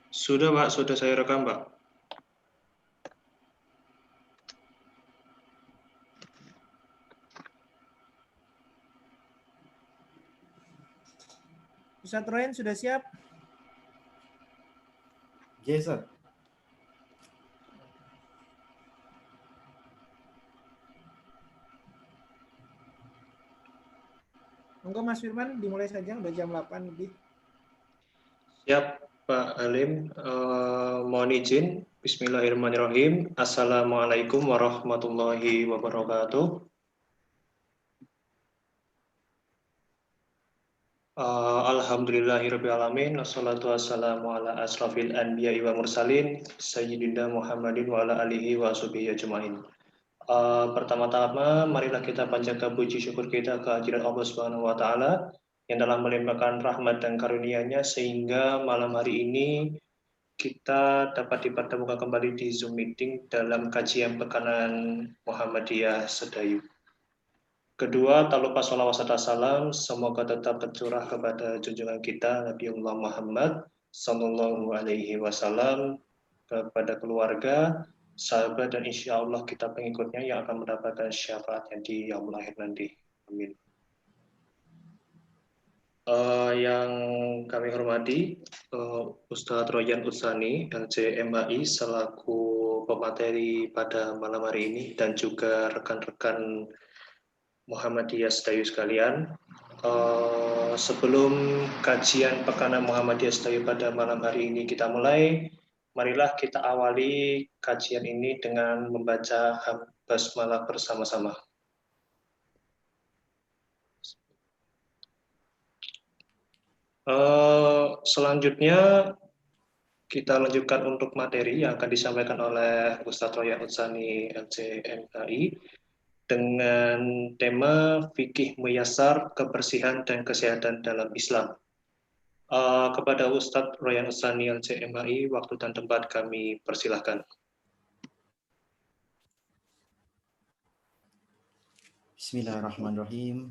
Sudah, Pak. Sudah saya rekam, Pak. Ustadz Royan sudah siap? Yes, sir. Monggo Mas Firman, dimulai saja, udah jam 8 lebih. Siap, Pak Halim. Mohon izin. Bismillahirrahmanirrahim. Assalamualaikum warahmatullahi wabarakatuh. Alhamdulillahirrahmanirrahim. Wassalatu wassalamu ala asrafil anbiya'i wa mursalin. Sayyidina Muhammadin wa ala alihi wa sahbihi ajma'in. Pertama-tama, marilah kita panjatkan puji syukur kita kehadirat Allah Subhanahu wa Ta'ala yang telah melimpahkan rahmat dan karunia-Nya sehingga malam hari ini kita dapat dipertemukan kembali di Zoom meeting dalam kajian pekanan Muhammadiyah Sedayu. Kedua, tak lupa sholawat serta salam semoga tetap tercurah kepada junjungan kita Nabiullah Muhammad Sallallahu Alaihi Wasallam, kepada keluarga, sahabat, dan insya Allah kita pengikutnya yang akan mendapatkan syafaatnya di yaumul akhir nanti. Amin. Yang kami hormati Ustadz Royan Utsani, LCMAI, selaku pemateri pada malam hari ini, dan juga rekan-rekan Muhammadiyah Sedayu sekalian. Sebelum kajian pekanan Muhammadiyah Sedayu pada malam hari ini kita mulai, marilah kita awali kajian ini dengan membaca basmalah bersama-sama. Selanjutnya kita lanjutkan untuk materi yang akan disampaikan oleh Ustadz Royan Utsani, LCMAI, dengan tema fikih muyassar, kebersihan dan kesehatan dalam Islam. Kepada Ustadz Royan Utsani, LCMAI, waktu dan tempat kami persilahkan. Bismillahirrahmanirrahim.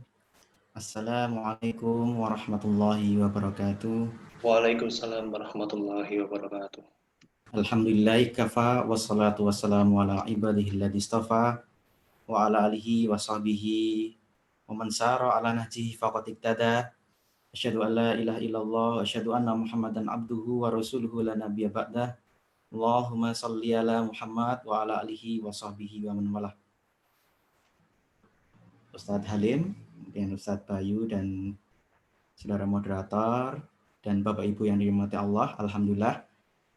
Assalamualaikum warahmatullahi wabarakatuh. Waalaikumsalam warahmatullahi wabarakatuh. Alhamdulillahi kafa wassalatu wassalamu ala ibadihi alladzi istafa wa ala alihi wa sahbihi wa man sara ala nahjihi faqad iktada. Asyhadu an la ilaha illallah wa asyhadu anna Muhammadan abduhu wa rasuluhu la nabiyya ba'dah. Allahumma shalli ala Muhammad wa ala alihi wa sahbihi wa man walah. Ustadz Halim, kemudian Ustadz Bayu dan saudara moderator dan Bapak Ibu yang dirahmati Allah, alhamdulillah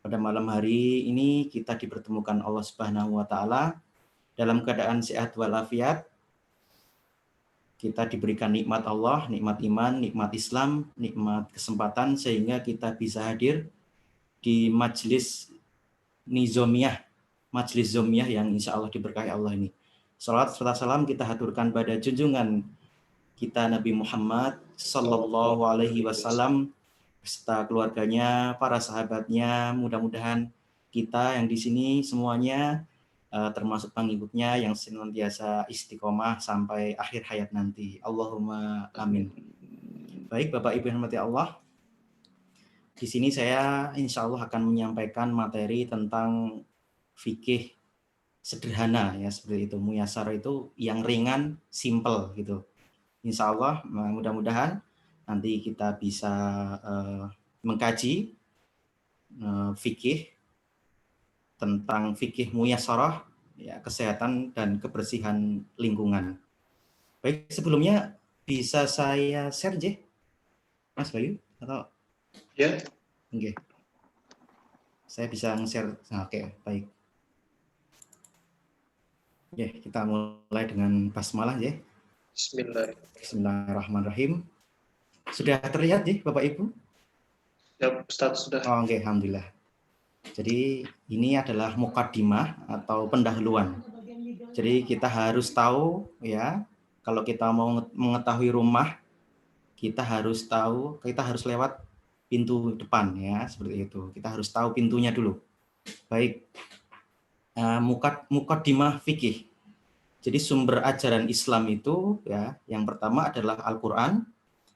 pada malam hari ini kita dipertemukan Allah Subhanahu wa taala dalam keadaan sehat walafiat. Kita diberikan nikmat Allah, nikmat iman, nikmat Islam, nikmat kesempatan sehingga kita bisa hadir di majelis nizomiyah, majelis zomiyah yang insya Allah diberkahi Allah ini. Salawat serta salam kita haturkan pada junjungan kita Nabi Muhammad Sallallahu Alaihi Wasallam beserta keluarganya, para sahabatnya. Mudah-mudahan kita yang di sini semuanya termasuk pengikutnya yang senantiasa istiqomah sampai akhir hayat nanti. Allahumma amin. Baik Bapak Ibu yang dirahmati Allah, di sini saya insya Allah akan menyampaikan materi tentang fikih sederhana ya, seperti itu. Muyassar itu yang ringan, simple gitu. Insya Allah mudah-mudahan nanti kita bisa mengkaji fikih tentang fikih muyassarah, ya, kesehatan dan kebersihan lingkungan. Baik, sebelumnya bisa saya share, Mas Bayu? Atau? Ya. Oke. Saya bisa nge-share. Oke, baik. Ya, kita mulai dengan basmalah, ya. Bismillahirrahmanirrahim. Sudah terlihat, Bapak Ibu? Ya, Ustaz, sudah. Oh, oke, alhamdulillah. Jadi ini adalah mukaddimah atau pendahuluan. Jadi kita harus tahu ya, kalau kita mau mengetahui rumah, kita harus tahu, kita harus lewat pintu depan ya, seperti itu. Kita harus tahu pintunya dulu. Baik, mukaddimah fikih. Jadi sumber ajaran Islam itu ya, yang pertama adalah Al-Quran,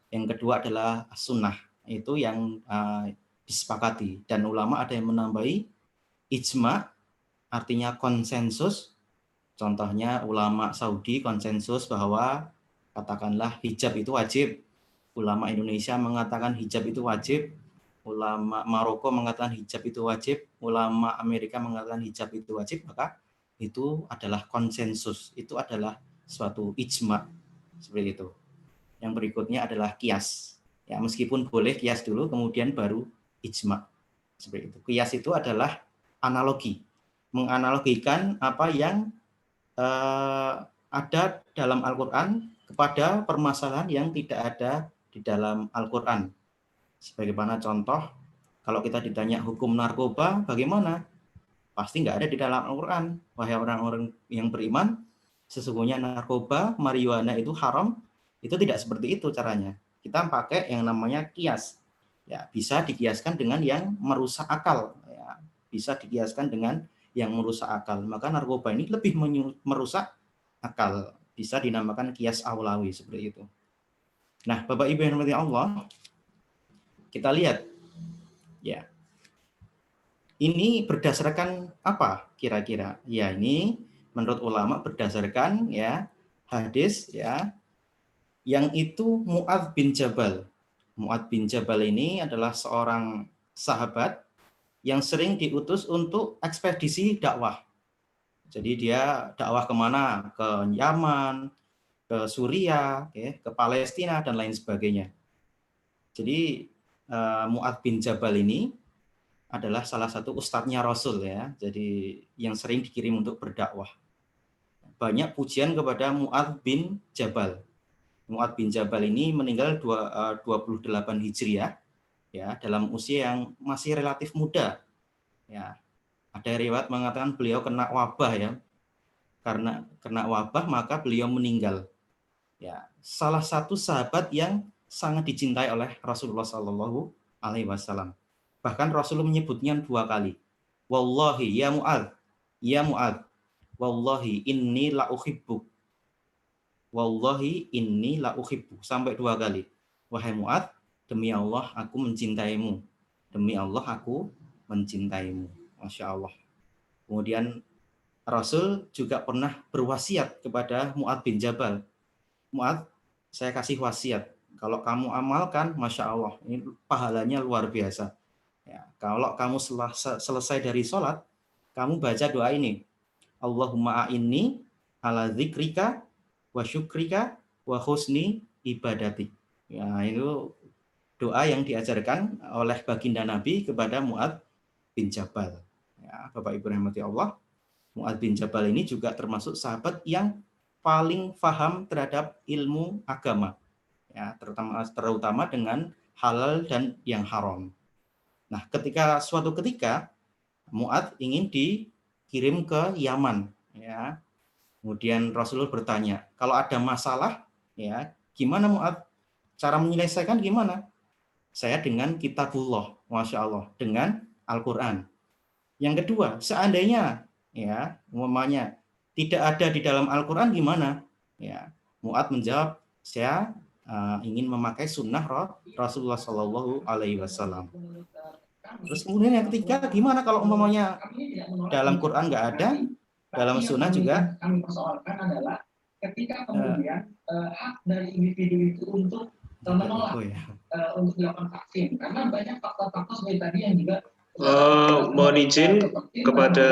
yang kedua adalah Sunnah. Itu yang disepakati. Dan ulama ada yang menambahi ijma, artinya konsensus. Contohnya ulama Saudi konsensus bahwa katakanlah hijab itu wajib. Ulama Indonesia mengatakan hijab itu wajib. Ulama Maroko mengatakan hijab itu wajib. Ulama Amerika mengatakan hijab itu wajib. Maka itu adalah konsensus. Itu adalah suatu ijma. Seperti itu. Yang berikutnya adalah kias. Ya, meskipun boleh kias dulu, kemudian baru ijma. Seperti itu. Kias itu adalah analogi. Menganalogikan apa yang ada dalam Al-Quran kepada permasalahan yang tidak ada di dalam Al-Quran. Sebagaimana contoh, kalau kita ditanya hukum narkoba, bagaimana? Pasti nggak ada di dalam Al-Quran. Wahai orang-orang yang beriman, sesungguhnya narkoba, marijuana itu haram, itu tidak seperti itu caranya. Kita pakai yang namanya kias. Ya, bisa dikiaskan dengan yang merusak akal. Ya, bisa dikiaskan dengan yang merusak akal. Maka narkoba ini lebih merusak akal. Bisa dinamakan kias aulawi seperti itu. Nah, Bapak Ibu yang dirahmati Allah, kita lihat ya. Ini berdasarkan apa kira-kira? Ya, ini menurut ulama berdasarkan ya hadis ya yang itu Mu'adz bin Jabal. Mu'adz bin Jabal ini adalah seorang sahabat yang sering diutus untuk ekspedisi dakwah. Jadi dia dakwah kemana? Ke Yaman, ke Suriah, ke Palestina, dan lain sebagainya. Jadi Mu'adz bin Jabal ini adalah salah satu ustadznya Rasul ya. Jadi yang sering dikirim untuk berdakwah. Banyak pujian kepada Mu'adz bin Jabal. Mu'adz bin Jabal ini meninggal 28 Hijriah ya, dalam usia yang masih relatif muda. Ya. Ada riwayat mengatakan beliau kena wabah ya. Karena kena wabah maka beliau meninggal. Ya, salah satu sahabat yang sangat dicintai oleh Rasulullah Shallallahu alaihi wasallam. Bahkan Rasulullah menyebutnya 2 kali. Wallahi ya Mu'adz, wallahi inni la uhibbuk. Wallahi inni la uhibbuk, sampai 2 kali. Wahai Mu'adz, demi Allah aku mencintaimu. Demi Allah aku mencintaimu. Masya Allah. Kemudian Rasul juga pernah berwasiat kepada Mu'adz bin Jabal. Mu'adz, saya kasih wasiat. Kalau kamu amalkan, Masya Allah, ini pahalanya luar biasa. Ya, kalau kamu selesai dari sholat, kamu baca doa ini. Allahumma a'inni ala dzikrika wa syukrika wa husni ibadatik. Ya, itu doa yang diajarkan oleh baginda Nabi kepada Mu'adz bin Jabal. Ya, Bapak Ibu rahmati Allah, Mu'adz bin Jabal ini juga termasuk sahabat yang paling paham terhadap ilmu agama. Ya, terutama dengan halal dan yang haram. Nah, suatu ketika Mu'adz ingin dikirim ke Yaman, ya. Kemudian Rasulullah bertanya, kalau ada masalah, ya, gimana Mu'adz? Cara menyelesaikan gimana? Saya dengan kitabullah, Masya Allah, dengan Al-Quran. Yang kedua, seandainya, ya, umpamanya tidak ada di dalam Al-Quran gimana? Ya, Mu'adz menjawab, saya ingin memakai sunnah Rasulullah Shallallahu alaihi wasallam. Terus kemudian yang ketiga, gimana kalau umpamanya dalam Quran nggak ada, dalam sunnah juga? Kami persoalkan adalah ketika kemudian hak dari individu itu untuk menolak untuk dilakukan vaksin, karena banyak faktor-faktor seperti tadi yang juga mohon izin kepada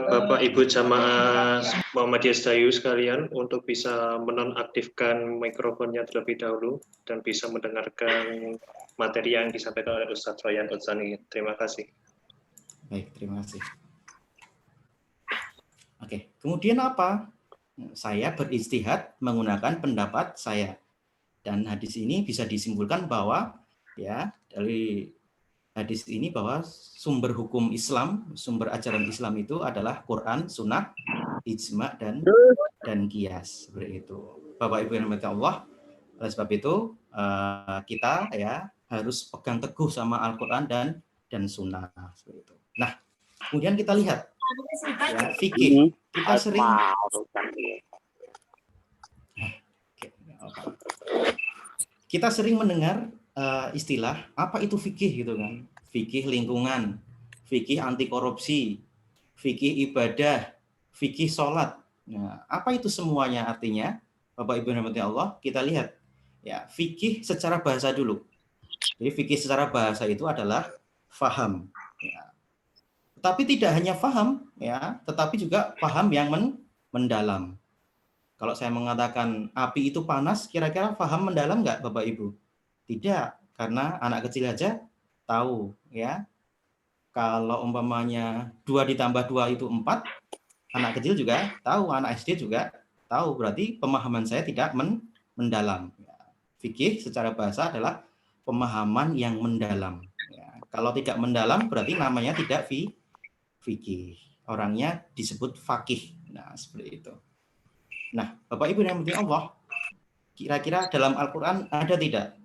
Bapak Ibu jamaah Muhammadiyah Sedayu sekalian untuk bisa menonaktifkan mikrofonnya terlebih dahulu dan bisa mendengarkan materi yang disampaikan oleh Ustadz Royan Utsani. Terima kasih. Baik, terima kasih. Oke, kemudian apa? Saya beristihad menggunakan pendapat saya. Dan hadis ini bisa disimpulkan bahwa ya dari hadis ini bahwa sumber hukum Islam, sumber ajaran Islam itu adalah Quran, Sunnah, ijma dan qiyas. Seperti itu. Bapak Ibu yang dirahmati Allah, oleh sebab itu kita ya harus pegang teguh sama Al-Quran dan Sunnah. Seperti itu. Nah, kemudian kita lihat ya, fikih. Kita sering mendengar istilah apa itu fikih gitu kan. fikih lingkungan, fikih anti korupsi, fikih ibadah, fikih sholat. Nah, apa itu semuanya artinya? Bapak Ibu yang dirahmati Allah, kita lihat ya, fikih secara bahasa dulu. Jadi fikih secara bahasa itu adalah faham. Ya. Tapi tidak hanya faham, ya, tetapi juga faham yang mendalam. Kalau saya mengatakan api itu panas, kira-kira faham mendalam nggak Bapak Ibu? Tidak, karena anak kecil aja tahu, ya. Kalau umpamanya 2 ditambah 2 itu 4, anak kecil juga tahu, anak SD juga tahu, berarti pemahaman saya tidak mendalam. Ya. Fikih secara bahasa adalah pemahaman yang mendalam. Ya. Kalau tidak mendalam berarti namanya tidak fikih. Orangnya disebut fakih. Nah, seperti itu. Nah, Bapak Ibu yang penting Allah, kira-kira dalam Al-Quran ada tidak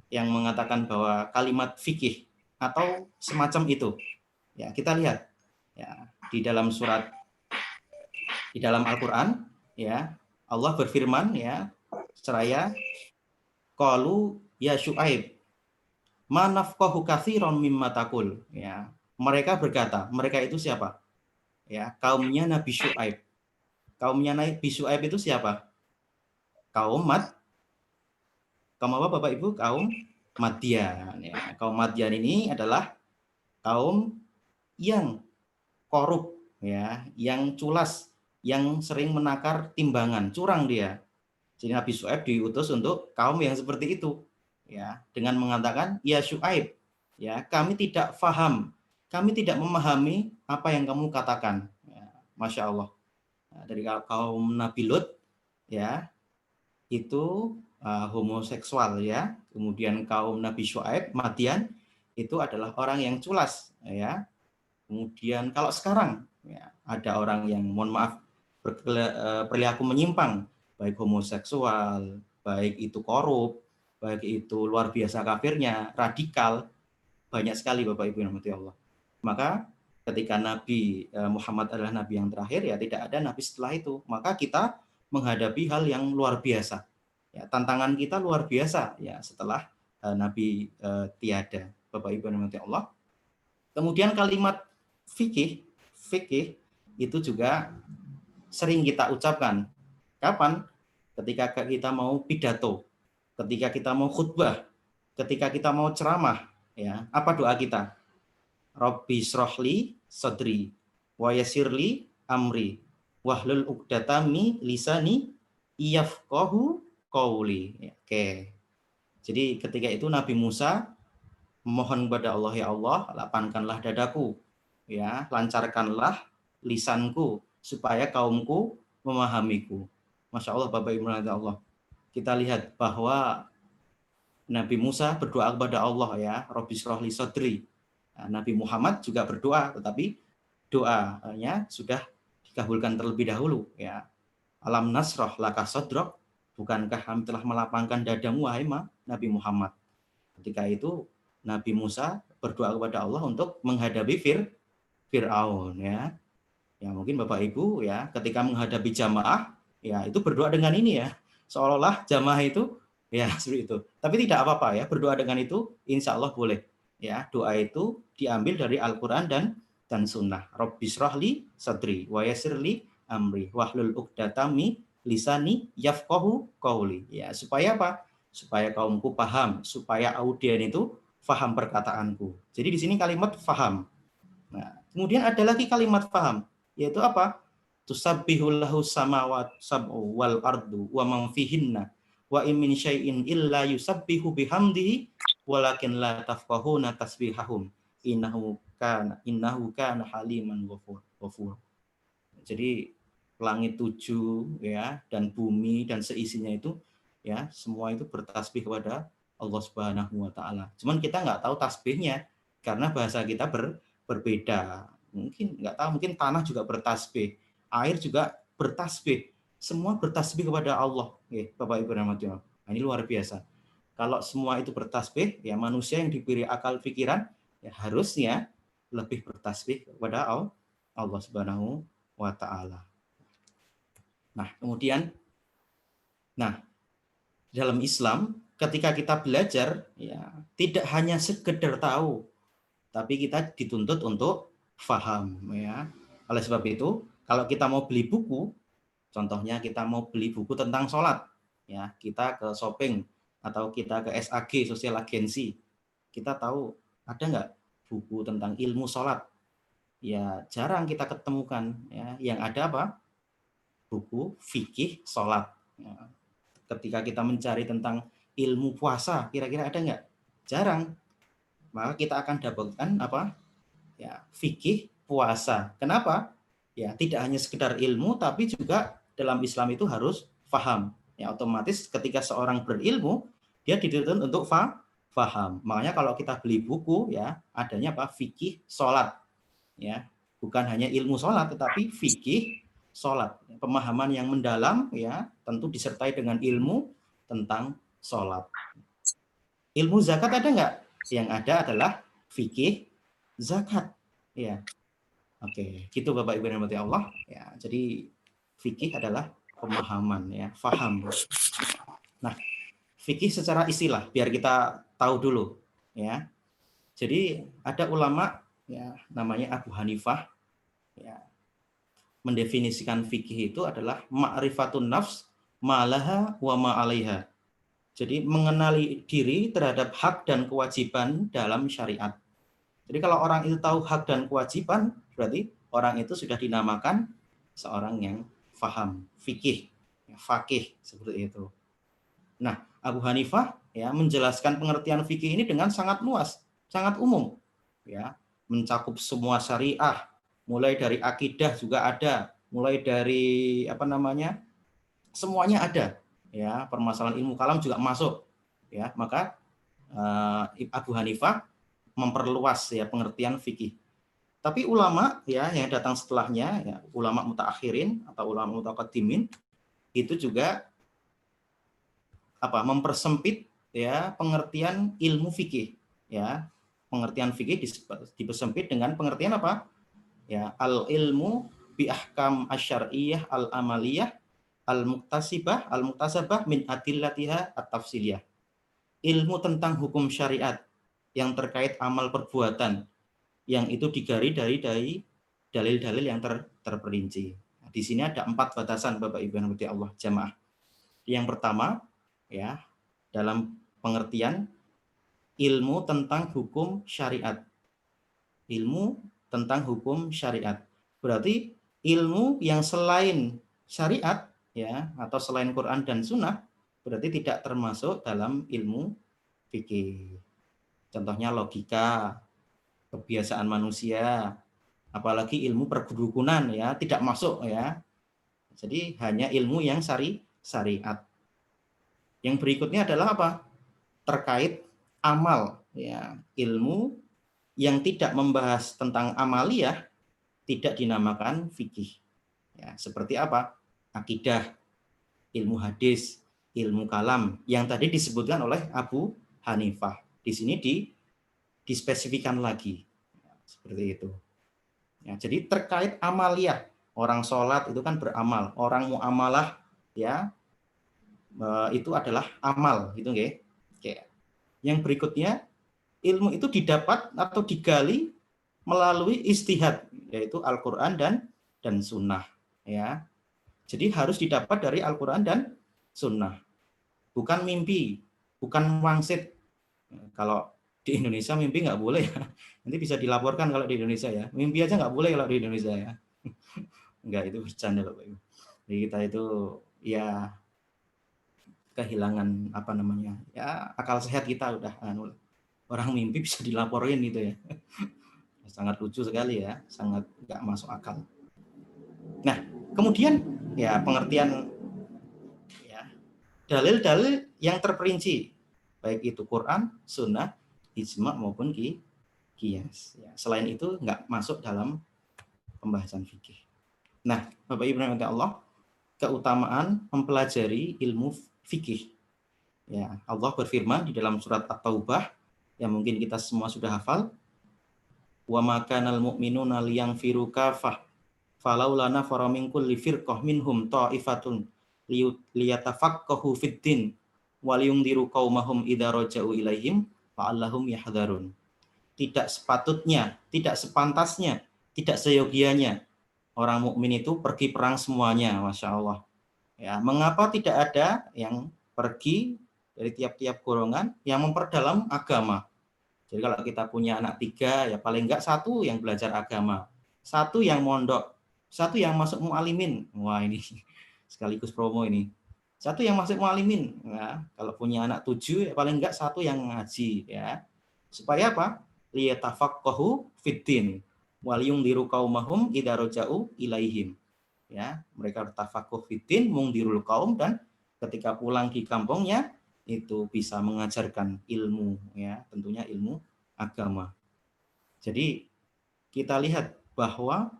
yang mengatakan bahwa kalimat fikih atau semacam itu? Ya, kita lihat ya, di dalam Al-Quran, ya, Allah berfirman, ya, seraya qalu ya Syuaib ma nafqahu katsiran mimma taqul, ya. Mereka berkata, mereka itu siapa? Ya, kaumnya Nabi Syuaib. Kaumnya Nabi Syuaib itu siapa? Kaum apa Bapak Ibu? Kaum Madian, ya. Kaum Madian ini adalah kaum yang korup, ya, yang culas, yang sering menakar timbangan, curang dia. Jadi Nabi Syuaib diutus untuk kaum yang seperti itu, ya, dengan mengatakan ya Syuaib, ya, kami tidak paham, kami tidak memahami apa yang kamu katakan. Ya, Masya Allah. Nah, dari kaum Nabi Lut, ya, itu homoseksual, ya. Kemudian kaum Nabi Syuaib, Madian, itu adalah orang yang culas, ya. Kemudian kalau sekarang, ya, ada orang yang mohon maaf berperilaku menyimpang, baik homoseksual, baik itu korup, baik itu luar biasa kafirnya, radikal, banyak sekali Bapak Ibu yang dirahmati Allah. Maka ketika Nabi Muhammad adalah Nabi yang terakhir, ya tidak ada Nabi setelah itu. Maka kita menghadapi hal yang luar biasa. Ya, tantangan kita luar biasa, ya, setelah Nabi tiada, Bapak Ibu yang dirahmati Allah. Kemudian kalimat fikih itu juga sering kita ucapkan. Kapan? Ketika kita mau pidato, ketika kita mau khutbah, ketika kita mau ceramah, ya. Apa doa kita? Rabbi srohli sodri wa yassirli amri wahlul uqdatami lisani yafqahu qauli. Oke. Jadi ketika itu Nabi Musa memohon kepada Allah, ya Allah, lapangkanlah dadaku, ya, lancarkanlah lisanku supaya kaumku memahamiku. Masya Allah, Bapak Ibu Allah. Kita lihat bahwa Nabi Musa berdoa kepada Allah, ya, Rabbi shrahli sadri. Nabi Muhammad juga berdoa, tetapi doanya sudah dikabulkan terlebih dahulu, ya. Alam nasrah laka sadrak, bukankah kami telah melapangkan dadamu, wahai Nabi Muhammad. Ketika itu Nabi Musa berdoa kepada Allah untuk menghadapi Fir'aun, ya. Ya mungkin Bapak Ibu, ya, ketika menghadapi jamaah, ya, itu berdoa dengan ini, ya. Seolah-olah jamaah itu, ya, seperti itu. Tapi tidak apa-apa, ya, berdoa dengan itu insya Allah boleh. Ya, doa itu diambil dari Al-Qur'an dan sunnah. Rabbi shrahli sadri wa yassirli amri wahlul uqdatami lisani yafqahu qauli. Ya, supaya apa? Supaya kaumku paham, supaya audien itu faham perkataanku. Jadi di sini kalimat faham. Nah, kemudian ada lagi kalimat faham, yaitu apa? Tusabbihullahu samawat sab'u wal ardu wa man fihinna wa in min syai'in illa yusabbihu bihamdihi walakin la tafqahuna tasbihahum innahu kana haliman ghafur. Jadi langit 7, ya, dan bumi dan seisinya itu, ya, semua itu bertasbih kepada Allah Subhanahu wa taala. Cuman kita nggak tahu tasbihnya karena bahasa kita berbeda. Mungkin nggak tahu, mungkin tanah juga bertasbih, air juga bertasbih. Semua bertasbih kepada Allah, ya, Bapak Ibu rahmati Allah. Nah, ini luar biasa. Kalau semua itu bertasbih, ya, manusia yang diberi akal pikiran, ya, harusnya lebih bertasbih kepada Allah Subhanahu wa taala. Nah, kemudian dalam Islam ketika kita belajar, ya, tidak hanya sekedar tahu, tapi kita dituntut untuk faham, ya. Oleh sebab itu, kalau kita mau beli buku, contohnya kita mau beli buku tentang sholat, ya, kita ke shopping atau kita ke SAG, Sosial Agensi, kita tahu ada nggak buku tentang ilmu sholat? Ya jarang kita ketemukan, ya. Yang ada apa? Buku fikih sholat. Ya. Ketika kita mencari tentang ilmu puasa, kira-kira ada nggak? Jarang. Maka kita akan dapatkan apa? Ya, fikih puasa. Kenapa? Ya, tidak hanya sekedar ilmu, tapi juga dalam Islam itu harus faham. Ya, otomatis ketika seorang berilmu, dia dituntut untuk faham. Makanya kalau kita beli buku, ya adanya apa? Fikih sholat. Ya, bukan hanya ilmu sholat, tetapi fikih sholat. Pemahaman yang mendalam, ya tentu disertai dengan ilmu tentang sholat. Ilmu zakat ada nggak? Yang ada adalah fikih zakat. Ya, oke, gitu Bapak Ibu yang dirahmati Allah. Ya, jadi fikih adalah pemahaman, ya, faham. Nah, fikih secara istilah biar kita tahu dulu, ya. Jadi ada ulama, ya, namanya Abu Hanifah, ya, mendefinisikan fikih itu adalah ma'rifatun nafs ma'laha wa ma'alaiha. Jadi mengenali diri terhadap hak dan kewajiban dalam syariat. Jadi kalau orang itu tahu hak dan kewajiban, berarti orang itu sudah dinamakan seorang yang faham, fikih, faqih, seperti itu. Nah, Abu Hanifah, ya, menjelaskan pengertian fikih ini dengan sangat luas, sangat umum, ya, mencakup semua syariah, mulai dari akidah juga ada, mulai dari apa namanya, semuanya ada, ya, permasalahan ilmu kalam juga masuk, ya. Maka Abu Hanifah memperluas, ya, pengertian fikih. Tapi ulama, ya, yang datang setelahnya, ya, ulama mutaakhirin atau ulama mutaqaddimin, itu juga apa? Mempersempit, ya, pengertian ilmu fikih, ya. Pengertian fikih dipersempit dengan pengertian apa? Ya, al ilmu bi ahkam asyariyah al amaliyah al muktasabah min adillatiha at-tafsiliyah. Ilmu tentang hukum syariat yang terkait amal perbuatan yang itu digari dari dalil-dalil yang terperinci. Nah, di sini ada 4 batasan Bapak Ibu yang dirahmati Allah jamaah. Yang pertama, ya, dalam pengertian ilmu tentang hukum syariat. Ilmu tentang hukum syariat. Berarti ilmu yang selain syariat, ya, atau selain Quran dan Sunnah, berarti tidak termasuk dalam ilmu fikih. Contohnya logika, kebiasaan manusia, apalagi ilmu perdukunan, ya, tidak masuk, ya. Jadi hanya ilmu yang syariat. Yang berikutnya adalah apa? Terkait amal, ya. Ilmu yang tidak membahas tentang amaliyah tidak dinamakan fikih. Ya, seperti apa? Akidah, ilmu hadis, ilmu kalam yang tadi disebutkan oleh Abu Hanifah. Di sini dispesifikan lagi, ya, seperti itu. Ya, jadi terkait amaliyah, orang sholat itu kan beramal, orang muamalah, ya, itu adalah amal, gitu, nggih. Oke. Yang berikutnya, ilmu itu didapat atau digali melalui istihad, yaitu Al-Quran dan Sunnah, ya. Jadi harus didapat dari Al-Quran dan Sunnah, bukan mimpi, bukan wangsit. Kalau di Indonesia mimpi nggak boleh, ya. Nanti bisa dilaporkan kalau di Indonesia, ya. Mimpi aja nggak boleh kalau di Indonesia, ya. Enggak, itu bercanda Bapak Ibu. Jadi kita itu, ya, kehilangan apa namanya, ya, akal sehat kita udah, orang mimpi bisa dilaporin gitu, ya. Sangat lucu sekali, ya, sangat nggak masuk akal. Nah, kemudian, ya, pengertian, ya, dalil-dalil yang terperinci, baik itu Quran, Sunnah, ijma maupun qiyas. Ya, selain itu nggak masuk dalam pembahasan fikih. Nah, Bapak Ibu yang dirahmati Allah, keutamaan mempelajari ilmu fikih. Ya, Allah berfirman di dalam surat At-Taubah yang mungkin kita semua sudah hafal, wa ma kanal mu'minuna liyanfiru kafah falaula nafara min kulli firqah minhum ta'ifatun liyatafaqahu fid-din wa liyundiru qaumahum idza raja'u ilaihim la'allahum yahdharun. tidak sepatutnya, tidak sepantasnya, tidak seyogianya orang mukmin itu pergi perang semuanya, Masya Allah. Ya, mengapa tidak ada yang pergi dari tiap-tiap golongan yang memperdalam agama? Jadi kalau kita punya anak 3, ya paling enggak 1 yang belajar agama, 1 yang mondok, 1 yang masuk mu'alimin. Wah, ini sekaligus promo ini. 1 yang masuk mu'alimin. Ya, kalau punya anak 7, ya paling enggak 1 yang ngaji, ya. Supaya apa? Liyatafaqahu fiddin wal yundiru qaumahum idza raja'u ilaihim. Ya, mereka bertafakuh fiddin, mungdirul kaum, dan ketika pulang di kampungnya itu bisa mengajarkan ilmu, ya, tentunya ilmu agama. Jadi kita lihat bahwa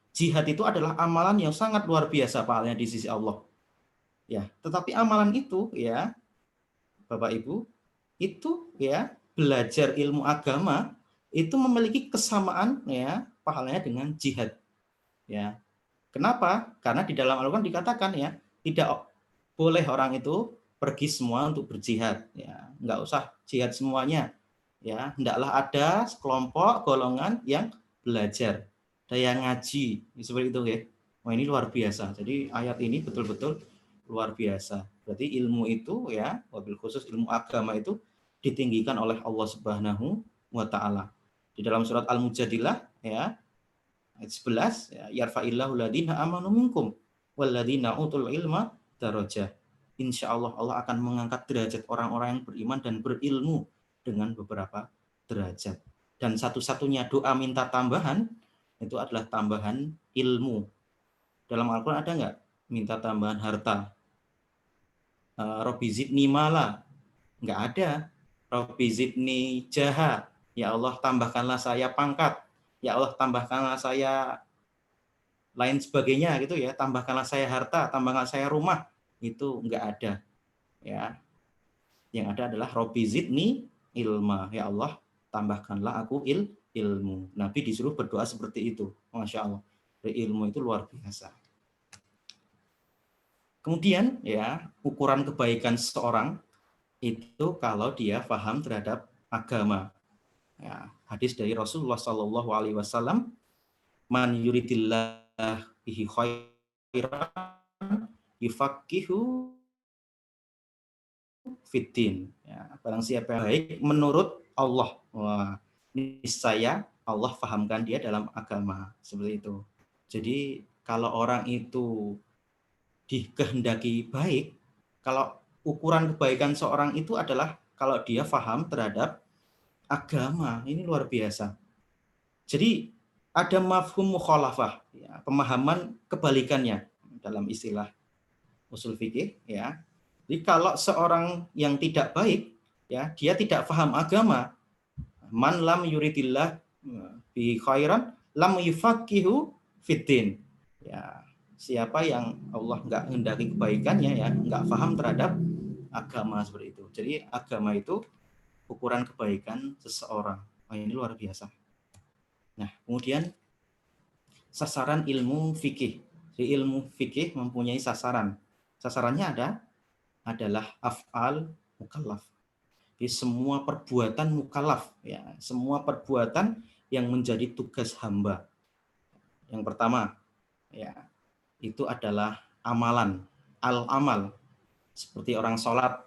jihad itu adalah amalan yang sangat luar biasa pahalanya di sisi Allah. Ya, tetapi amalan itu, ya, Bapak Ibu, itu ya belajar ilmu agama itu memiliki kesamaan, ya, pahalanya dengan jihad. Ya. Kenapa? Karena di dalam Al-Quran dikatakan, ya, tidak boleh orang itu pergi semua untuk berjihad, ya, nggak usah jihad semuanya, ya, hendaklah ada sekelompok golongan yang belajar, ada yang ngaji, seperti itu, ya. Wah, ini luar biasa. Jadi ayat ini betul-betul luar biasa. Berarti ilmu itu, ya, wabil khusus ilmu agama itu ditinggikan oleh Allah Subhanahu wa Ta'ala. Di dalam surat Al-Mujadilah, ya, ayat 11, ya, yarfa'illahu ladina amanu minkum walladina utul ilma darajah. Insya Allah Allah akan mengangkat derajat orang-orang yang beriman dan berilmu dengan beberapa derajat. Dan satu-satunya doa minta tambahan itu adalah tambahan ilmu. Dalam Al-Quran ada nggak minta tambahan harta? Robbi zidni mala, nggak ada. Robbi zidni jaha, ya Allah tambahkanlah saya pangkat, ya Allah tambahkanlah saya lain sebagainya gitu, ya, tambahkanlah saya harta, tambahkanlah saya rumah, itu nggak ada, ya. Yang ada adalah Robbi zidni ilma, ya Allah tambahkanlah aku ilmu. Nabi disuruh berdoa seperti itu, Masya Allah. Ilmu itu luar biasa. Kemudian, ya, ukuran kebaikan seseorang itu kalau dia paham terhadap agama. Ya, hadis dari Rasulullah Shallallahu Alaihi Wasallam, man yuridillah bihi khairan yufaqihu fiddin. Ya, barang siapa yang baik menurut Allah, wah, niscaya Allah fahamkan dia dalam agama, seperti itu. Jadi kalau orang itu dikehendaki baik, kalau ukuran kebaikan seorang itu adalah kalau dia paham terhadap agama, ini luar biasa. Jadi ada mafhum mukhalafah, ya, pemahaman kebalikannya dalam istilah usul fikih, ya. Jadi kalau seorang yang tidak baik, ya, dia tidak paham agama, man lam yuridillah bi khairan lam yufaqihu fiddin. Ya, siapa yang Allah nggak hendaki kebaikannya, ya, nggak paham terhadap agama, seperti itu. Jadi agama itu ukuran kebaikan seseorang. Oh, ini luar biasa. Nah, kemudian sasaran ilmu fikih. Jadi ilmu fikih mempunyai sasaran. Sasarannya adalah af'al mukallaf. Jadi semua perbuatan mukallaf, ya, semua perbuatan yang menjadi tugas hamba. Yang pertama, ya, itu adalah amalan, al-amal. Seperti orang sholat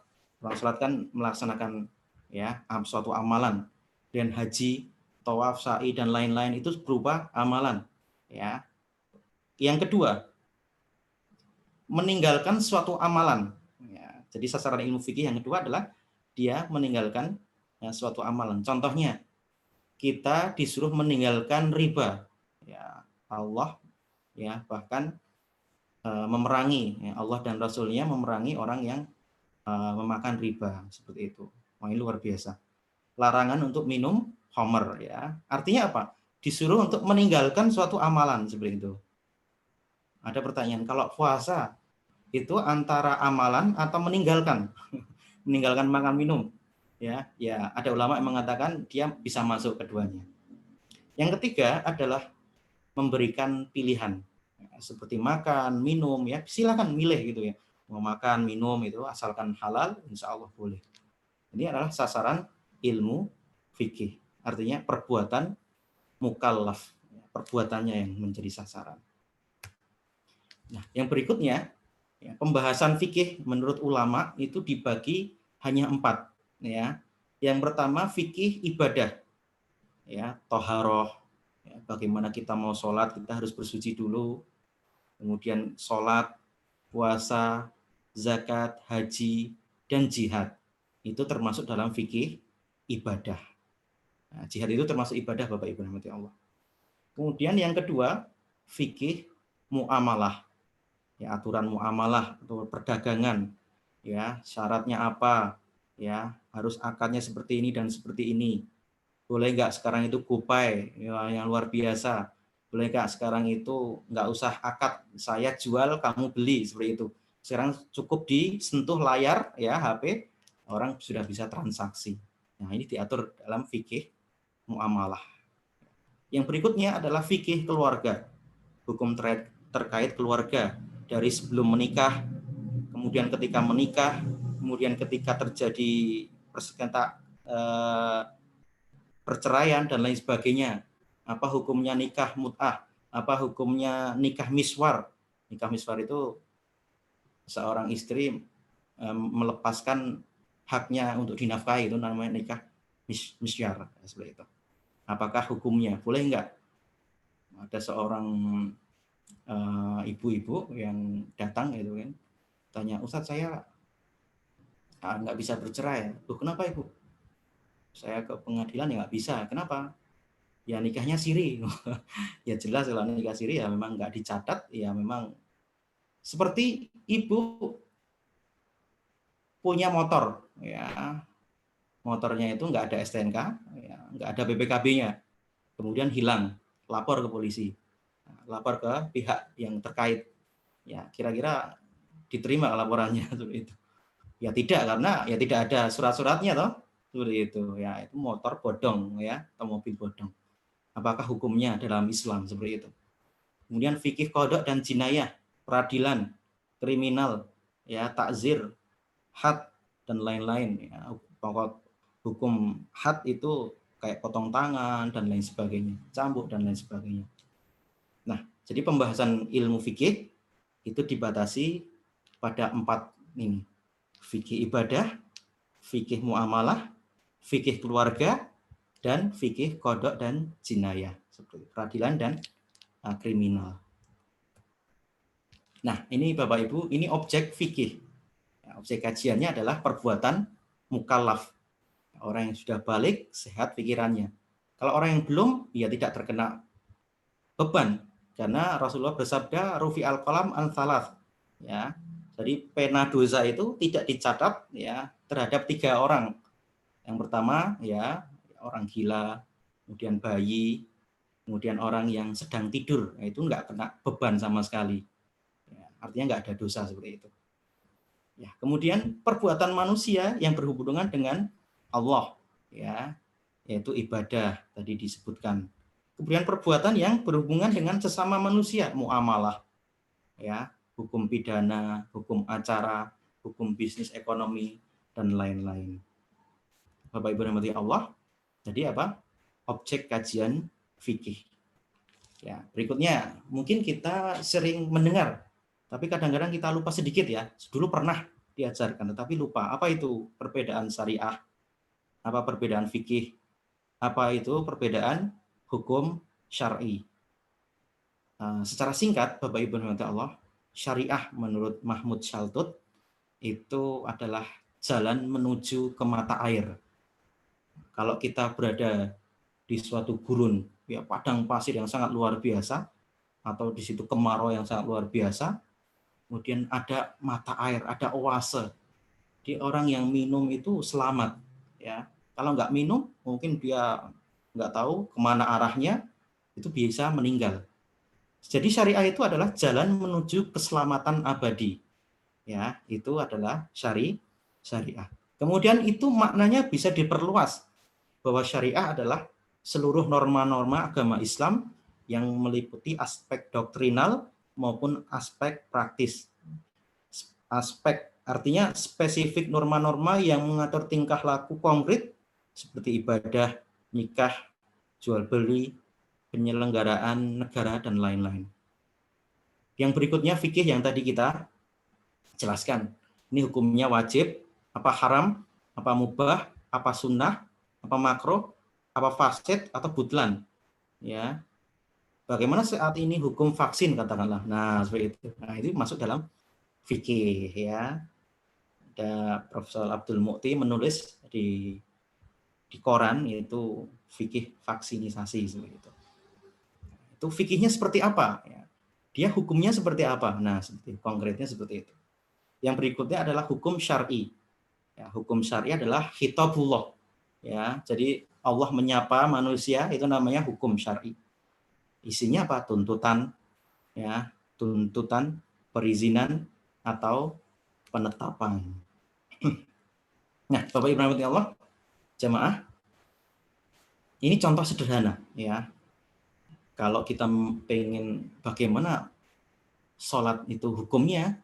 kan melaksanakan, ya, suatu amalan. Dan haji, tawaf, sa'i, dan lain-lain itu berupa amalan, ya. Yang kedua, meninggalkan suatu amalan, ya. Jadi sasaran ilmu fikih yang kedua adalah dia meninggalkan, ya, suatu amalan. Contohnya, kita disuruh meninggalkan riba, ya. Allah, ya, bahkan memerangi, ya, Allah dan Rasulnya memerangi orang yang memakan riba, seperti itu. Wah, ini luar biasa. Larangan untuk minum khamr, ya. Artinya apa? Disuruh untuk meninggalkan suatu amalan, seperti itu. Ada pertanyaan, kalau puasa itu antara amalan atau meninggalkan? Meninggalkan makan minum, ya. Ya, ada ulama yang mengatakan dia bisa masuk keduanya. Yang ketiga adalah memberikan pilihan, ya, seperti makan, minum, ya, silakan milih gitu, ya. Mau makan, minum itu asalkan halal, insya Allah boleh. Ini adalah sasaran ilmu fikih. artinya perbuatan mukallaf, perbuatannya yang menjadi sasaran. Nah, yang berikutnya, ya, pembahasan fikih menurut ulama itu dibagi hanya 4. Ya. Yang pertama fikih ibadah, ya, toharoh, ya, bagaimana kita mau sholat kita harus bersuci dulu, kemudian sholat, puasa, zakat, haji, dan jihad itu termasuk dalam fikih ibadah. Nah, jihad itu termasuk ibadah, Bapak Ibu rahmati Allah. Kemudian yang kedua fikih muamalah, ya, aturan muamalah atau perdagangan, ya, syaratnya apa, ya, harus akadnya seperti ini dan seperti ini. Boleh nggak sekarang itu GoPay, ya, yang luar biasa. Boleh nggak sekarang itu nggak usah akad, saya jual kamu beli, seperti itu. Sekarang cukup disentuh layar, ya, HP, orang sudah bisa transaksi. Nah, ini diatur dalam fikih muamalah. Yang berikutnya adalah fikih keluarga, hukum terkait keluarga dari sebelum menikah, kemudian ketika menikah, kemudian ketika terjadi perceraian dan lain sebagainya. Apa hukumnya nikah mut'ah? Apa hukumnya nikah miswar? Nikah miswar itu seorang istri melepaskan haknya untuk dinafkahi, itu namanya nikah misyar, seperti itu. Apakah hukumnya? Boleh enggak? Ada seorang ibu-ibu yang datang gitu kan, tanya, Ustadz saya nggak bisa bercerai. Loh, kenapa Ibu? Saya ke pengadilan ya nggak bisa. Kenapa? Ya nikahnya siri. Ya jelas kalau nikah siri ya memang nggak dicatat, ya memang seperti ibu punya motor, ya motornya itu nggak ada STNK, ya, nggak ada BPKB-nya, kemudian hilang, lapor ke polisi, lapor ke pihak yang terkait, ya kira-kira diterima laporannya seperti itu. Ya tidak, karena ya tidak ada surat-suratnya toh, seperti itu. Ya itu motor bodong, ya, atau mobil bodong. Apakah hukumnya dalam Islam seperti itu? Kemudian fikih qada dan jinayah, peradilan, kriminal, ya, takzir, had dan lain-lain. Ya, pokok hukum had itu kayak potong tangan dan lain sebagainya, cambuk dan lain sebagainya. Nah, jadi pembahasan ilmu fikih itu dibatasi pada 4 ini. Fikih ibadah, fikih muamalah, fikih keluarga, dan fikih qada dan jinayah, seperti peradilan dan kriminal. Nah, ini Bapak Ibu, ini objek fikih. Ya, objek kajiannya adalah perbuatan mukallaf. Orang yang sudah balik, sehat pikirannya. Kalau orang yang belum, ya tidak terkena beban. Karena Rasulullah bersabda, rufi al-qalam an thalath. Ya, jadi pena dosa itu tidak dicatat, ya, terhadap 3 orang. Yang pertama, ya, orang gila, kemudian bayi, kemudian orang yang sedang tidur. Nah, itu nggak kena beban sama sekali. Ya, artinya nggak ada dosa seperti itu. Ya, kemudian perbuatan manusia yang berhubungan dengan Allah, ya, yaitu ibadah tadi disebutkan. Kemudian perbuatan yang berhubungan dengan sesama manusia, muamalah, ya, hukum pidana, hukum acara, hukum bisnis ekonomi, dan lain-lain. Bapak Ibu rahmati Allah, jadi apa? Objek kajian fikih. Ya, berikutnya mungkin kita sering mendengar, tapi kadang-kadang kita lupa sedikit, ya. Dulu pernah diajarkan, tetapi lupa. Apa itu perbedaan syariah? Apa perbedaan fikih? Apa itu perbedaan hukum syar'i? Secara singkat, Bapak Ibu rahmati Allah, syariah menurut Mahmud Shaltut itu adalah jalan menuju ke mata air. Kalau kita berada di suatu gurun, ya, padang pasir yang sangat luar biasa, atau di situ kemarau yang sangat luar biasa, kemudian ada mata air, ada oase. Di orang yang minum itu selamat, ya. Kalau nggak minum, mungkin dia nggak tahu kemana arahnya, itu bisa meninggal. Jadi syariah itu adalah jalan menuju keselamatan abadi, ya. Itu adalah syariah. Kemudian itu maknanya bisa diperluas, bahwa syariah adalah seluruh norma-norma agama Islam yang meliputi aspek doktrinal maupun aspek praktis. Aspek artinya spesifik norma-norma yang mengatur tingkah laku konkret seperti ibadah, nikah, jual beli, penyelenggaraan negara, dan lain-lain. Yang berikutnya fikih yang tadi kita jelaskan. Ini hukumnya wajib, apa haram, apa mubah, apa sunnah, apa makruh, apa fasid atau butlan. Ya. Bagaimana saat ini hukum vaksin katakanlah. Nah, seperti itu. Nah, itu masuk dalam fikih ya. Ada Profesor Abdul Mukti menulis di koran yaitu fikih vaksinisasi seperti itu. Itu fikihnya seperti apa ya. Dia hukumnya seperti apa? Nah, seperti konkretnya seperti itu. Yang berikutnya adalah hukum syar'i. Ya, hukum syar'i adalah khitabullah. Ya, jadi Allah menyapa manusia itu namanya hukum syar'i. Isinya apa? Tuntutan, ya, tuntutan, perizinan atau penetapan. Nah, Bapak Ibu rahmati Allah, jamaah, ini contoh sederhana, ya. Kalau kita pengen bagaimana sholat itu hukumnya,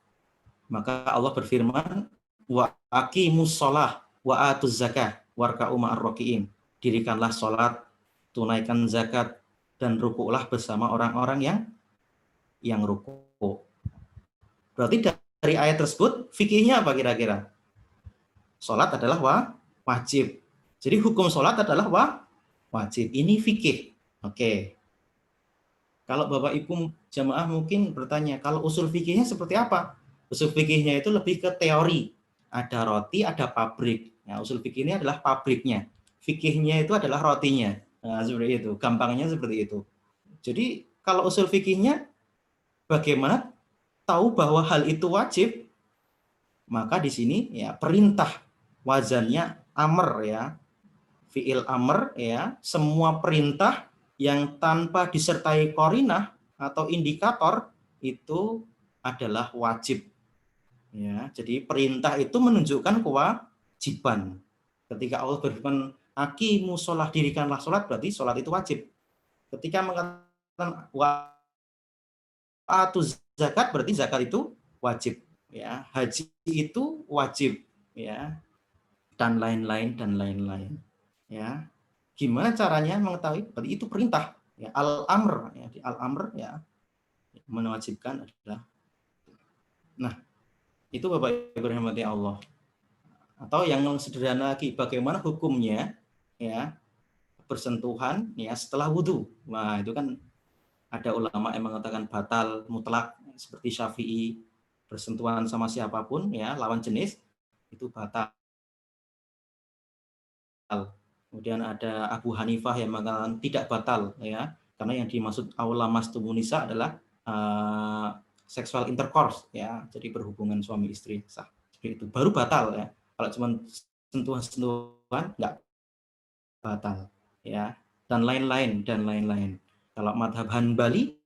maka Allah berfirman, wa aqimus sholah wa atuz zakah warka'u ma'ar raki'in. Dirikanlah sholat, tunaikan zakat, dan rukuklah bersama orang-orang yang rukuk. Berarti dari ayat tersebut, fikihnya apa kira-kira? Sholat adalah wajib. Jadi hukum sholat adalah wajib. Ini fikih. Oke. Kalau Bapak Ibu jamaah mungkin bertanya, kalau usul fikihnya seperti apa? Usul fikihnya itu lebih ke teori. Ada roti, ada pabrik. Nah, usul fikih ini adalah pabriknya. Fikihnya itu adalah rotinya. Nah, seperti itu. Gampangnya seperti itu. Jadi kalau usul fikihnya, bagaimana tahu bahwa hal itu wajib? Maka di sini ya perintah wazannya amr ya. Fi'il amr ya. Semua perintah yang tanpa disertai qarinah atau indikator itu adalah wajib. Ya, jadi perintah itu menunjukkan kewajiban. Ketika Allah berfirman, "Aqimus shalah", dirikanlah salat, berarti salat itu wajib. Ketika mengatakan wa atuz zakat, berarti zakat itu wajib. Ya, haji itu wajib. Ya, dan lain-lain dan lain-lain. Ya, gimana caranya mengetahui? Berarti itu perintah. Ya, al-amr, ya, di al-amr ya mewajibkan adalah. Nah, itu Bapak Ibu rahmati Allah. Atau yang sederhana lagi, bagaimana hukumnya ya bersentuhan ya setelah wudhu. Nah, itu kan ada ulama yang mengatakan batal mutlak seperti Syafi'i, bersentuhan sama siapapun ya lawan jenis itu batal. Kemudian ada Abu Hanifah yang mengatakan tidak batal ya, karena yang dimaksud aula mastumun nisa adalah seksual intercourse ya, jadi berhubungan suami istri sah. Seperti itu baru batal ya. Kalau cuma sentuhan nggak batal ya, dan lain-lain dan lain-lain. Kalau madhab Hanbali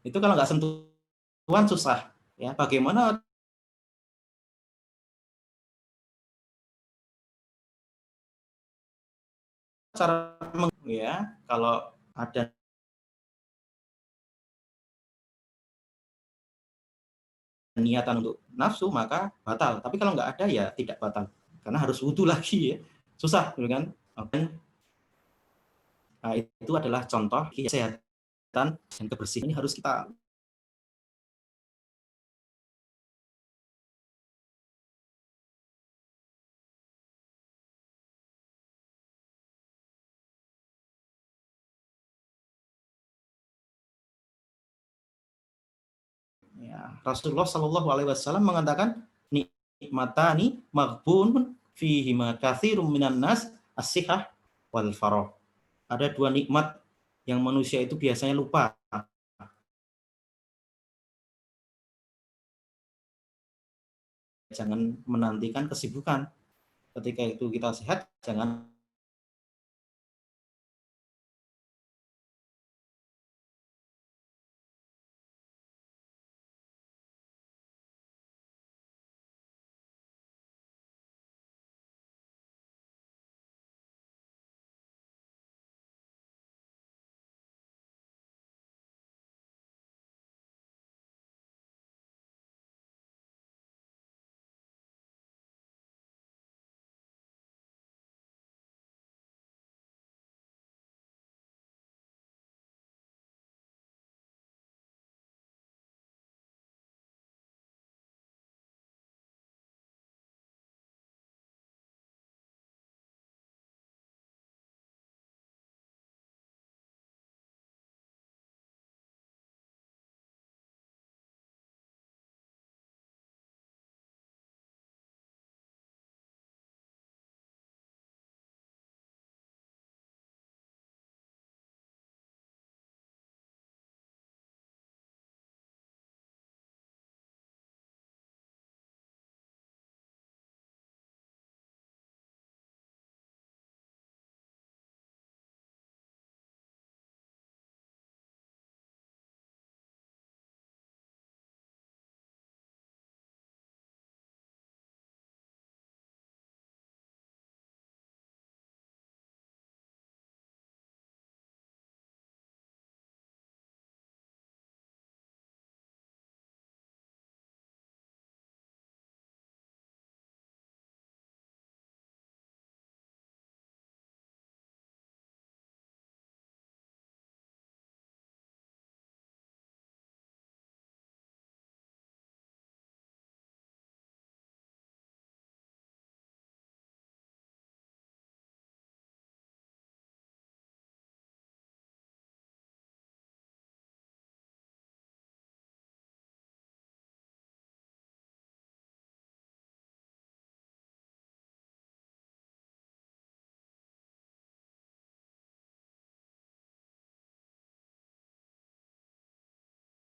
itu kalau nggak sentuhan susah ya. Bagaimana cara ya kalau ada niatan untuk nafsu maka batal, tapi kalau nggak ada ya tidak batal karena harus wudhu lagi ya, susah gitu kan. Nah, itu adalah contoh kesehatan dan kebersihan ini harus kita ya. Rasulullah Shallallahu Alaihi Wasallam mengatakan nikmatani maghbun fihi ma katsirum minan nas as-sihah wal faragh. Ada dua nikmat yang manusia itu biasanya lupa. Jangan menantikan kesibukan. Ketika itu kita sehat, jangan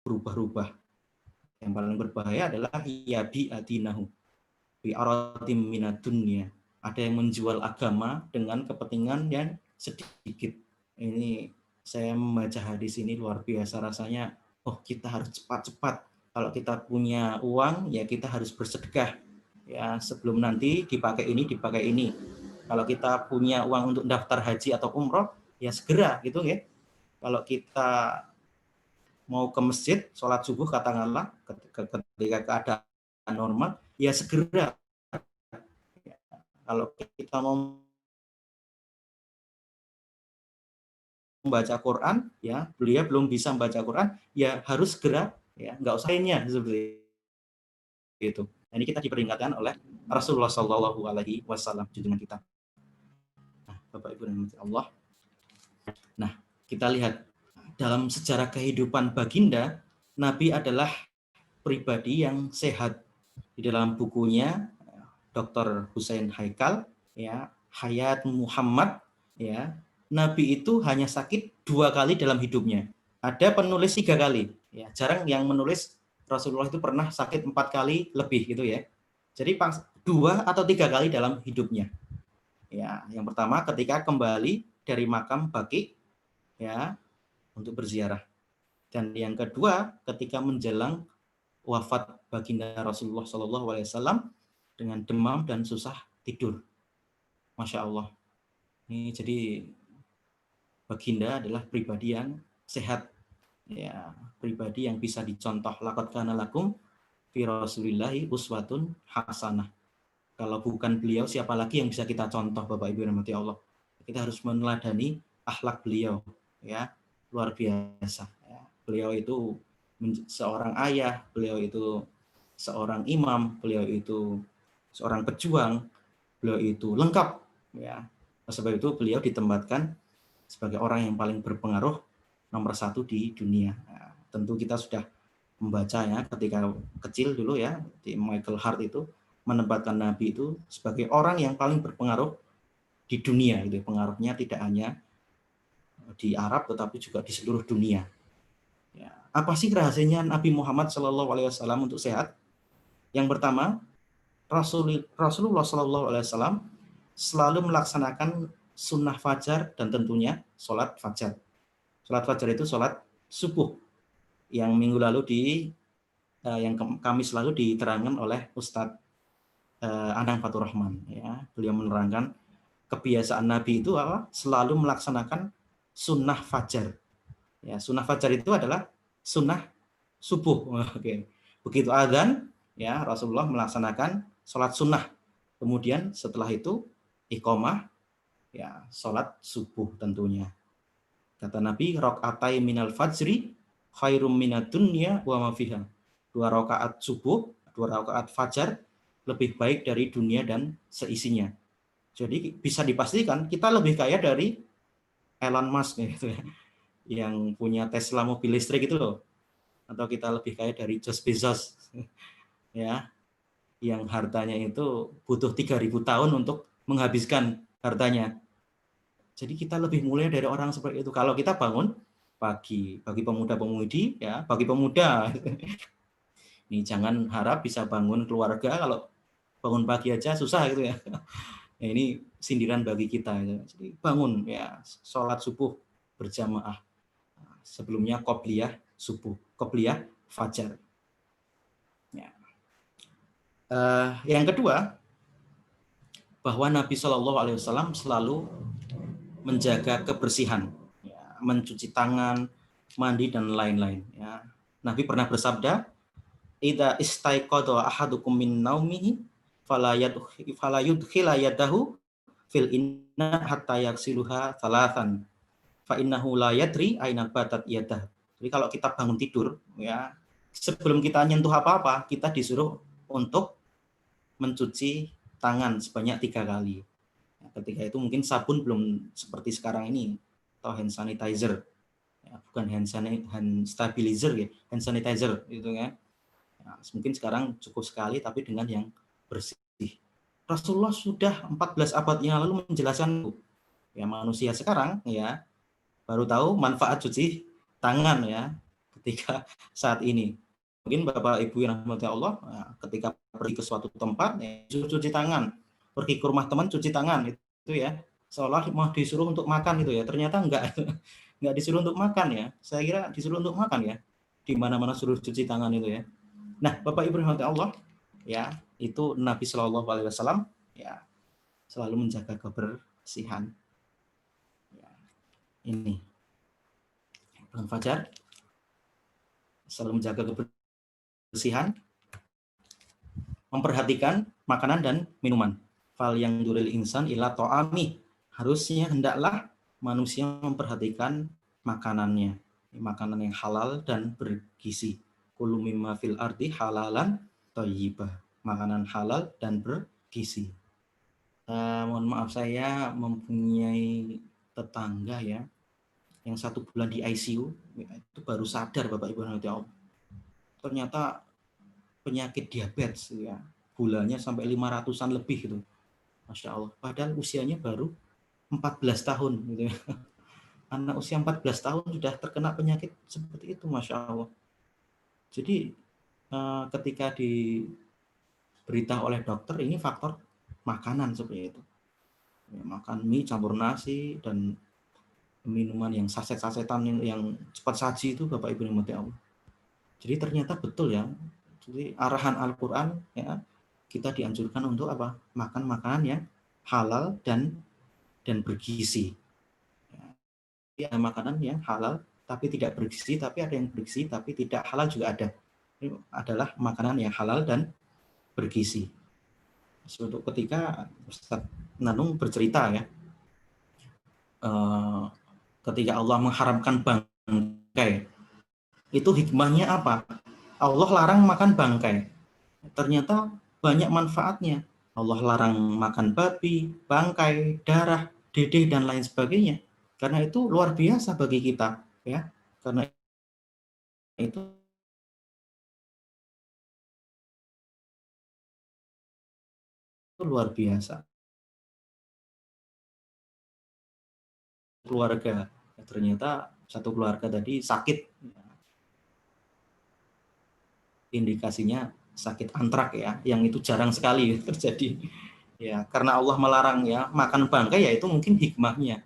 berubah-ubah. Yang paling berbahaya adalah yabi adinahu bi aradim minad dunya. Ada yang menjual agama dengan kepentingan yang sedikit. Ini saya membaca hadis ini luar biasa rasanya. Oh, kita harus cepat-cepat. Kalau kita punya uang, ya kita harus bersedekah. Ya, sebelum nanti dipakai ini. Kalau kita punya uang untuk daftar haji atau umroh, ya segera gitu ya. Kalau kita mau ke masjid, sholat subuh katakanlah, ketika keadaan normal, ya segera. Kalau kita mau membaca Quran, ya beliau belum bisa membaca Quran, ya harus segera, ya nggak usah lainnya seperti itu. Ini kita diperingatkan oleh Rasulullah Shallallahu Alaihi Wasallam dengan kita. Nah, Bapak Ibu dan Allah. Nah, kita lihat dalam sejarah kehidupan baginda, Nabi adalah pribadi yang sehat. Di dalam bukunya Dr. Hussein Haikal, ya, Hayat Muhammad, ya, Nabi itu hanya sakit 2 kali dalam hidupnya. Ada penulis 3 kali, ya, jarang yang menulis Rasulullah itu pernah sakit 4 kali lebih gitu ya. Jadi 2 atau 3 kali dalam hidupnya. Ya, yang pertama ketika kembali dari makam Baqi, ya, untuk berziarah. Dan yang kedua ketika menjelang wafat baginda Rasulullah SAW dengan demam dan susah tidur. Masya Allah. Ini jadi baginda adalah pribadi yang sehat, ya, pribadi yang bisa dicontoh. Laqad kana lakum fi rasulillahi uswatun hasanah. Kalau bukan beliau, siapa lagi yang bisa kita contoh, Bapak Ibu yang dirahmati Allah? Kita harus meneladani akhlak beliau, ya, luar biasa. Ya. Beliau itu seorang ayah, beliau itu seorang imam, beliau itu seorang pejuang, beliau itu lengkap, ya. Sebab itu beliau ditempatkan sebagai orang yang paling berpengaruh nomor 1 di dunia. Nah, tentu kita sudah membaca ya ketika kecil dulu ya, di Michael Hart itu menempatkan Nabi itu sebagai orang yang paling berpengaruh di dunia. Gitu. Pengaruhnya tidak hanya di Arab tetapi juga di seluruh dunia. Ya. Apa sih rahasianya Nabi Muhammad SAW untuk sehat? Yang pertama, Rasulullah SAW selalu melaksanakan sunnah fajar dan tentunya sholat fajar. Sholat fajar itu sholat subuh yang minggu lalu yang Kamis lalu diterangkan oleh Ustadz Anang Fatur Rahman. Ya, beliau menerangkan kebiasaan Nabi itu apa? Selalu melaksanakan sunnah fajar. Ya, sunnah fajar itu adalah sunnah subuh. Oke. Begitu adzan, ya Rasulullah melaksanakan sholat sunnah. Kemudian setelah itu iqomah, ya sholat subuh tentunya. Kata Nabi, raqatai minal fajri khairum minad dunya wa ma fiha. 2 rakaat subuh, 2 rakaat fajar lebih baik dari dunia dan seisinya. Jadi bisa dipastikan kita lebih kaya dari Elon Musk gitu ya, yang punya Tesla mobil listrik itu loh. Atau kita lebih kaya dari Jeff Bezos ya, yang hartanya itu butuh 3.000 tahun untuk menghabiskan hartanya. Jadi kita lebih mulia dari orang seperti itu. Kalau kita bangun pagi, bagi pemuda-pemudi ya, bagi pemuda. Ini jangan harap bisa bangun keluarga kalau bangun pagi aja susah gitu ya. Nah, ini sindiran bagi kita. Jadi bangun ya, sholat subuh berjamaah. Sebelumnya qobliyah subuh, qobliyah fajar. Ya. Yang kedua, bahwa Nabi SAW selalu menjaga kebersihan, ya, mencuci tangan, mandi dan lain-lain. Ya. Nabi pernah bersabda, "Idza istaiqadha ahadukum min naumihi fala yudkhila yadahu fil inna hatta yaghsiluha thalathan fa innahu la yadri aina batat yadah." Jadi kalau kita bangun tidur ya, sebelum kita nyentuh apa-apa, kita disuruh untuk mencuci tangan sebanyak 3 kali. Ketika itu mungkin sabun belum seperti sekarang ini atau hand sanitizer. Ya, bukan hand stabilizer ya, hand sanitizer gitu kan. Ya, mungkin sekarang cukup sekali tapi dengan yang bersih. Rasulullah sudah 14 abad yang lalu menjelaskan, ya manusia sekarang ya baru tahu manfaat cuci tangan ya ketika saat ini. Mungkin Bapak Ibu yang rahmati Allah, ketika pergi ke suatu tempat, cuci tangan, pergi ke rumah teman cuci tangan itu ya, seolah mau disuruh untuk makan itu ya, ternyata enggak disuruh untuk makan ya. Saya kira disuruh untuk makan ya. Di mana-mana suruh cuci tangan itu ya. Nah, Bapak Ibu rahmati Allah, ya, itu Nabi Shallallahu alaihi wasallam ya selalu menjaga kebersihan. Ya, ini Bang Fajar selalu menjaga kebersihan, memperhatikan makanan dan minuman. Fal yang duril insan ila to'ami. Harusnya hendaklah manusia memperhatikan makanannya. Makanan yang halal dan bergizi. Kulu mimma fil ardi halalan thayyibah. Makanan halal dan bergizi. Mohon maaf, saya mempunyai tetangga ya yang 1 bulan di ICU, itu baru sadar Bapak Ibu nanti ternyata penyakit diabetes ya, gulanya sampai 500-an lebih gitu. Masya Allah, padahal usianya baru 14 tahun gitu ya. Anak usia 14 tahun sudah terkena penyakit seperti itu, Masya Allah. Jadi ketika diberitahu oleh dokter ini faktor makanan seperti itu ya, makan mie campur nasi dan minuman yang saset-sasetan yang cepat saji itu Bapak Ibu yang Allah. Jadi ternyata betul ya. Jadi arahan Al-Qur'an ya, kita dianjurkan untuk apa? Makan makanan yang halal dan bergizi. Ya, ada makanan yang halal tapi tidak bergizi, tapi ada yang bergizi tapi tidak halal juga ada. Ini adalah makanan yang halal dan bergizi. Suatu ketika Ustaz Nanung bercerita ya, ketika Allah mengharamkan bangkai, itu hikmahnya apa? Allah larang makan bangkai. Ternyata banyak manfaatnya. Allah larang makan babi, bangkai, darah, dedeh dan lain sebagainya. Karena itu luar biasa bagi kita, ya. Karena itu luar biasa. Keluarga, ternyata satu keluarga tadi sakit. Indikasinya sakit antrak ya, yang itu jarang sekali terjadi. Ya, karena Allah melarang ya makan bangkai, ya itu mungkin hikmahnya.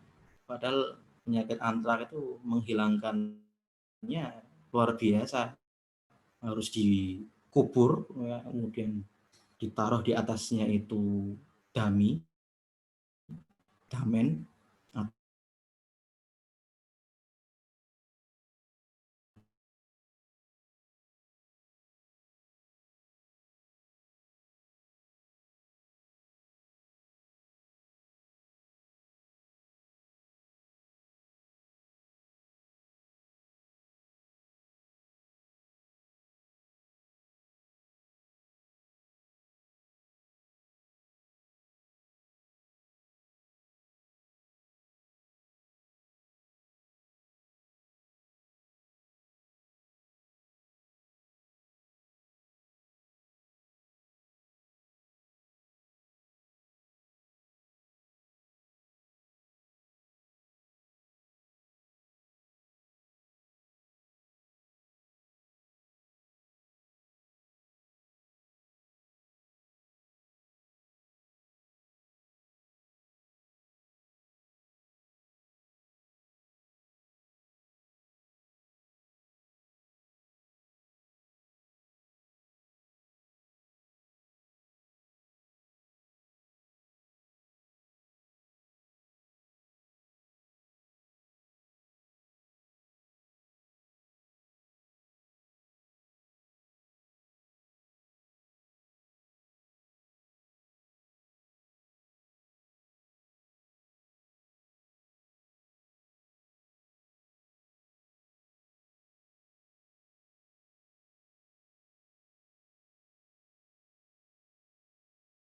Padahal penyakit antrak itu menghilangkannya luar biasa. Harus dikubur, ya, kemudian ditaruh di atasnya itu damen,